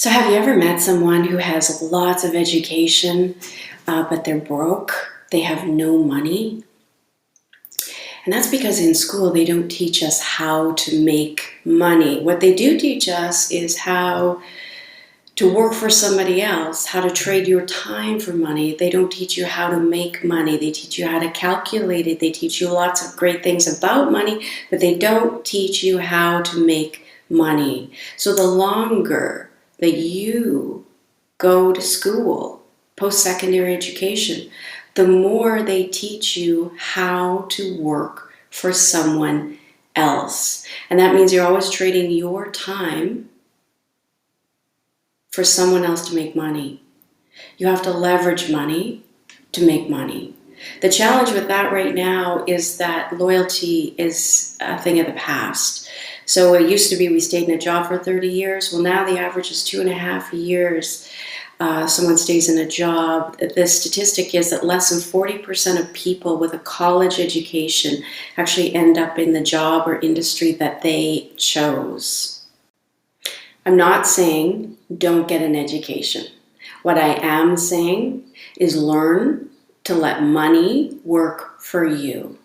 So have you ever met someone who has lots of education, but they're broke? They have no money? And that's because in school they don't teach us how to make money. What they do teach us is how to work for somebody else, how to trade your time for money. They don't teach you how to make money. They teach you how to calculate it. They teach you lots of great things about money, but they don't teach you how to make money. So the longer that you go to school, post-secondary education, the more they teach you how to work for someone else. And that means you're always trading your time for someone else to make money. You have to leverage money to make money. The challenge with that right now is that loyalty is a thing of the past. So it used to be we stayed in a job for 30 years. Well, now the average is 2.5 years. Someone stays in a job. The statistic is that less than 40% of people with a college education actually end up in the job or industry that they chose. I'm not saying don't get an education. What I am saying is learn to let money work for you.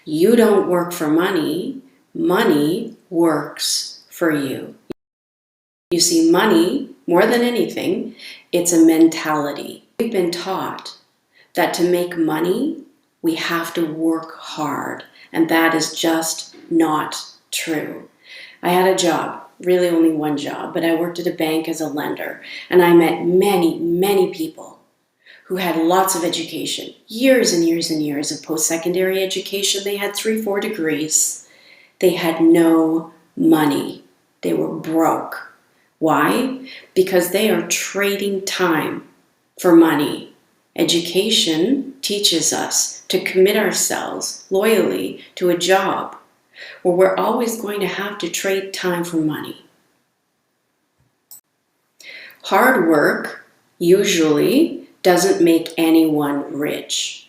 You don't work for money. Money works for you. You see, money, more than anything, it's a mentality. We've been taught that to make money, we have to work hard, and that is just not true. I had a job, really only one job, but I worked at a bank as a lender, and I met many, many people who had lots of education, years and years and years of post-secondary education. They had 3-4 degrees. They had no money. They were broke. Why? Because they are trading time for money. Education teaches us to commit ourselves loyally to a job where we're always going to have to trade time for money. Hard work usually doesn't make anyone rich.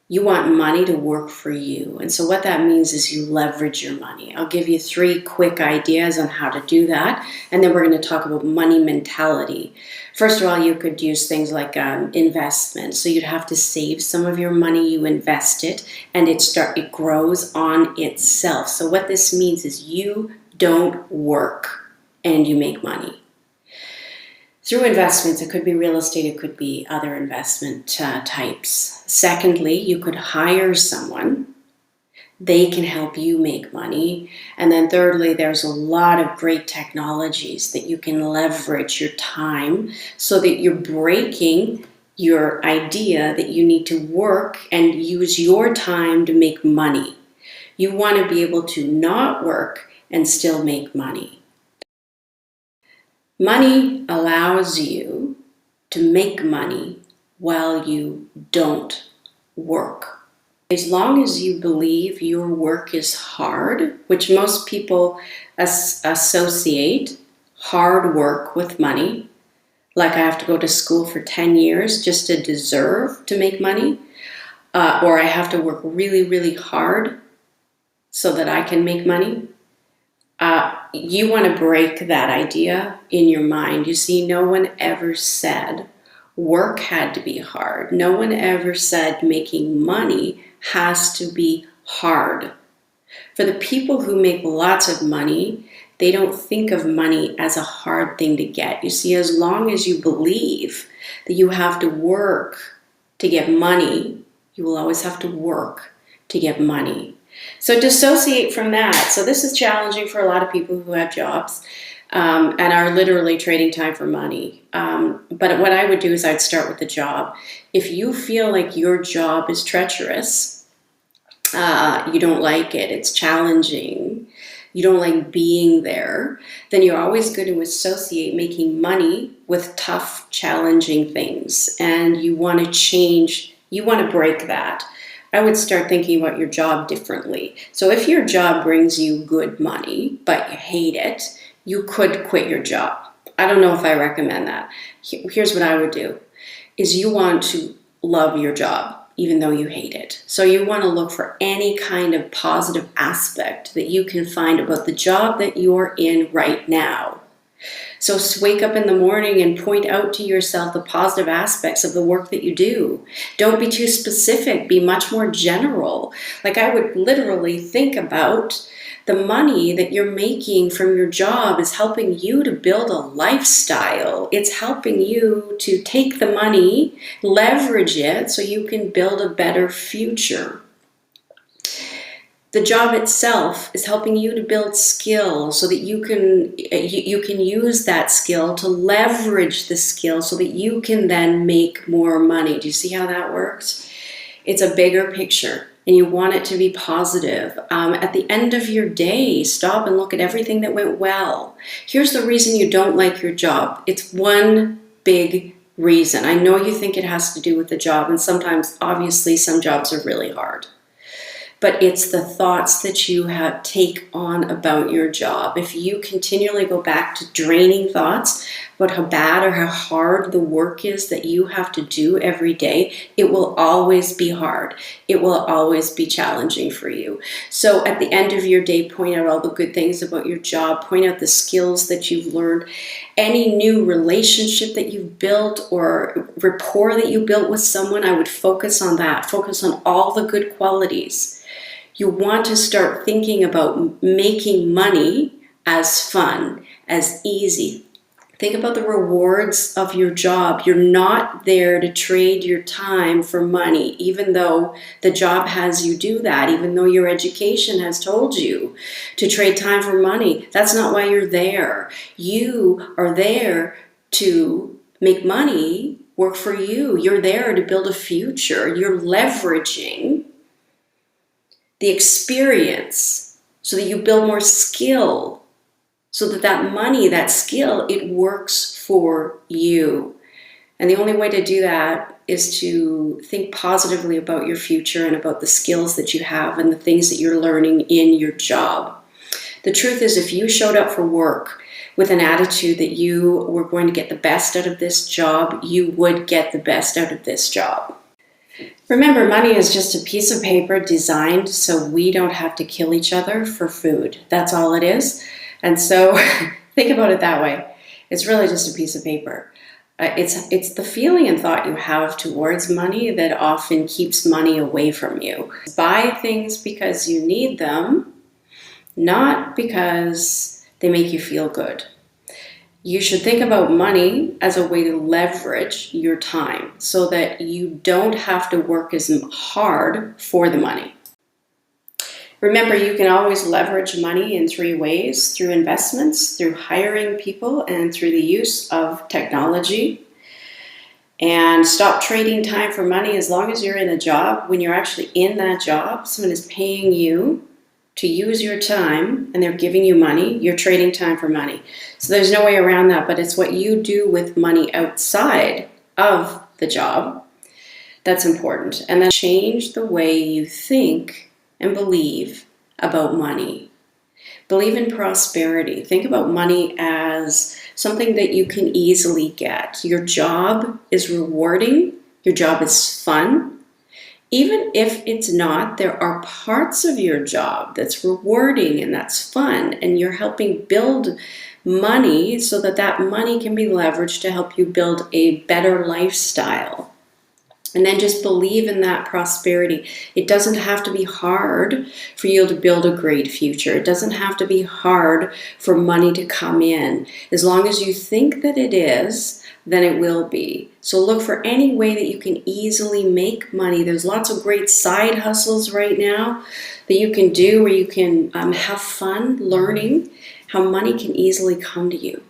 You want money to work for you. And so what that means is you leverage your money. I'll give you 3 quick ideas on how to do that. And then we're going to talk about money mentality. First of all, you could use things like investment. So you'd have to save some of your money, you invest it, and it grows on itself. So what this means is you don't work and you make money. Through investments, it could be real estate, it could be other investment types. Secondly, you could hire someone. They can help you make money. And then thirdly, there's a lot of great technologies that you can leverage your time so that you're breaking your idea that you need to work and use your time to make money. You want to be able to not work and still make money. Money allows you to make money while you don't work. As long as you believe your work is hard, which most people associate hard work with money, like I have to go to school for 10 years just to deserve to make money, or I have to work really, really hard so that I can make money. You want to break that idea in your mind. You see, no one ever said work had to be hard. No one ever said making money has to be hard. For the people who make lots of money, they don't think of money as a hard thing to get. You see, as long as you believe that you have to work to get money, you will always have to work to get money. So dissociate from that. So this is challenging for a lot of people who have jobs and are literally trading time for money. But what I would do is I'd start with the job. If you feel like your job is treacherous, you don't like it, it's challenging, you don't like being there, then you're always going to associate making money with tough, challenging things. And you want to change, you want to break that. I would start thinking about your job differently. So if your job brings you good money, but you hate it, you could quit your job. I don't know if I recommend that. Here's what I would do, is you want to love your job, even though you hate it. So you want to look for any kind of positive aspect that you can find about the job that you're in right now. So wake up in the morning and point out to yourself the positive aspects of the work that you do. Don't be too specific, be much more general. Like I would literally think about the money that you're making from your job is helping you to build a lifestyle. It's helping you to take the money, leverage it so you can build a better future. The job itself is helping you to build skill so that you can use that skill to leverage the skill so that you can then make more money. Do you see how that works? It's a bigger picture and you want it to be positive. At the end of your day, stop and look at everything that went well. Here's the reason you don't like your job. It's one big reason. I know you think it has to do with the job, and sometimes, obviously, some jobs are really hard. But it's the thoughts that you take on about your job. If you continually go back to draining thoughts about how bad or how hard the work is that you have to do every day, it will always be hard. It will always be challenging for you. So at the end of your day, point out all the good things about your job. Point out the skills that you've learned. Any new relationship that you've built or rapport that you built with someone, I would focus on that. Focus on all the good qualities. You want to start thinking about making money as fun, as easy. Think about the rewards of your job. You're not there to trade your time for money, even though the job has you do that, even though your education has told you to trade time for money. That's not why you're there. You are there to make money work for you. You're there to build a future. You're leveraging the experience so that you build more skill, so that money, that skill, it works for you. And the only way to do that is to think positively about your future and about the skills that you have and the things that you're learning in your job. The truth is, if you showed up for work with an attitude that you were going to get the best out of this job, you would get the best out of this job. Remember, money is just a piece of paper designed so we don't have to kill each other for food. That's all it is. And so think about it that way. It's really just a piece of paper. It's the feeling and thought you have towards money that often keeps money away from you. Buy things because you need them, not because they make you feel good. You should think about money as a way to leverage your time so that you don't have to work as hard for the money. Remember, you can always leverage money in 3 ways: through investments, through hiring people, and through the use of technology. And stop trading time for money. As long as you're in a job, when you're actually in that job, someone is paying you to use your time and they're giving you money, you're trading time for money. So there's no way around that, but it's what you do with money outside of the job that's important. And then change the way you think and believe about money. Believe in prosperity. Think about money as something that you can easily get. Your job is rewarding. Your job is fun. Even if it's not, there are parts of your job that's rewarding and that's fun, and you're helping build money so that that money can be leveraged to help you build a better lifestyle. And then just believe in that prosperity. It doesn't have to be hard for you to build a great future. It doesn't have to be hard for money to come in. As long as you think that it is, then it will be. So look for any way that you can easily make money. There's lots of great side hustles right now that you can do where you can have fun learning how money can easily come to you.